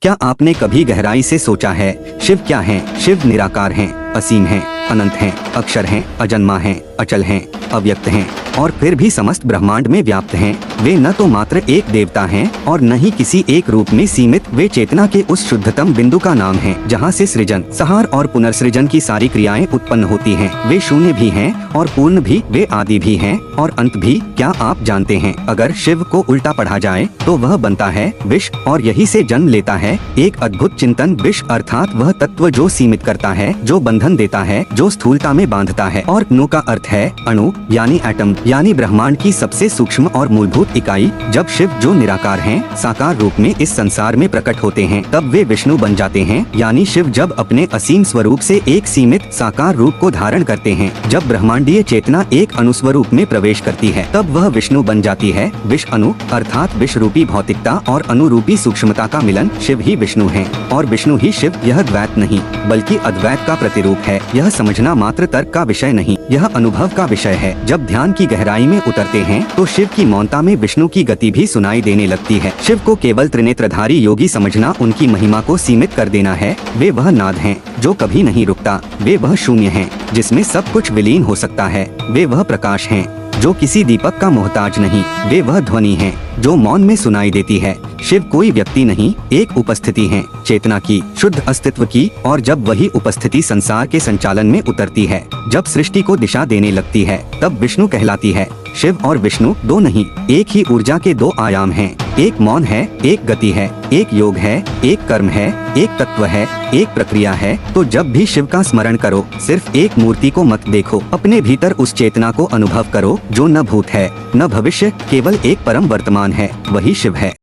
क्या आपने कभी गहराई से सोचा है शिव क्या है? शिव निराकार हैं, असीम हैं, अनंत हैं, अक्षर हैं, अजन्मा हैं, अचल हैं, अव्यक्त हैं और फिर भी समस्त ब्रह्मांड में व्याप्त हैं। वे न तो मात्र एक देवता हैं और न ही किसी एक रूप में सीमित। वे चेतना के उस शुद्धतम बिंदु का नाम है जहाँ से सृजन, संहार और पुनर्सृजन की सारी क्रियाएं उत्पन्न होती हैं। वे शून्य भी हैं और पूर्ण भी, वे आदि भी हैं और अंत भी। क्या आप जानते हैं, अगर शिव को उल्टा पढ़ा जाए तो वह बनता है विष और यही से जन्म लेता है एक अद्भुत चिंतन। विष अर्थात वह तत्व जो सीमित करता है, जो बंधन देता है, जो स्थूलता में बांधता है। और अणु का अर्थ है अणु यानी एटम, यानी ब्रह्मांड की सबसे सूक्ष्म और मूलभूत इकाई। जब शिव जो निराकार हैं, साकार रूप में इस संसार में प्रकट होते हैं, तब वे विष्णु बन जाते हैं। यानी शिव जब अपने असीम स्वरूप से एक सीमित साकार रूप को धारण करते हैं, जब ब्रह्मांडीय चेतना एक अणुस्वरूप में प्रवेश करती है, तब वह विष्णु बन जाती है। विष अणु अर्थात विष रूपी भौतिकता और अनुरूपी सूक्ष्मता का मिलन। शिव ही विष्णु है और विष्णु ही शिव। यह द्वैत नहीं बल्कि अद्वैत का प्रतिरूप है। यह समझना मात्र तर्क का विषय नहीं, यह अनुभव का विषय है। जब ध्यान की गहराई में उतरते हैं तो शिव की मौनता में विष्णु की गति भी सुनाई देने लगती है। शिव को केवल त्रिनेत्रधारी योगी समझना उनकी महिमा को सीमित कर देना है। वे वह नाद हैं जो कभी नहीं रुकता। वे वह शून्य हैं जिसमें सब कुछ विलीन हो सकता है। वे वह प्रकाश हैं जो किसी दीपक का मोहताज नहीं। वे वह ध्वनि हैं जो मौन में सुनाई देती है। शिव कोई व्यक्ति नहीं, एक उपस्थिति है, चेतना की, शुद्ध अस्तित्व की। और जब वही उपस्थिति संसार के संचालन में उतरती है, जब सृष्टि को दिशा देने लगती है, तब विष्णु कहलाती है। शिव और विष्णु दो नहीं, एक ही ऊर्जा के दो आयाम हैं। एक मौन है, एक गति है, एक योग है, एक कर्म है, एक तत्व है, एक प्रक्रिया है। तो जब भी शिव का स्मरण करो, सिर्फ एक मूर्ति को मत देखो, अपने भीतर उस चेतना को अनुभव करो जो न भूत है न भविष्य, केवल एक परम वर्तमान है। वही शिव है।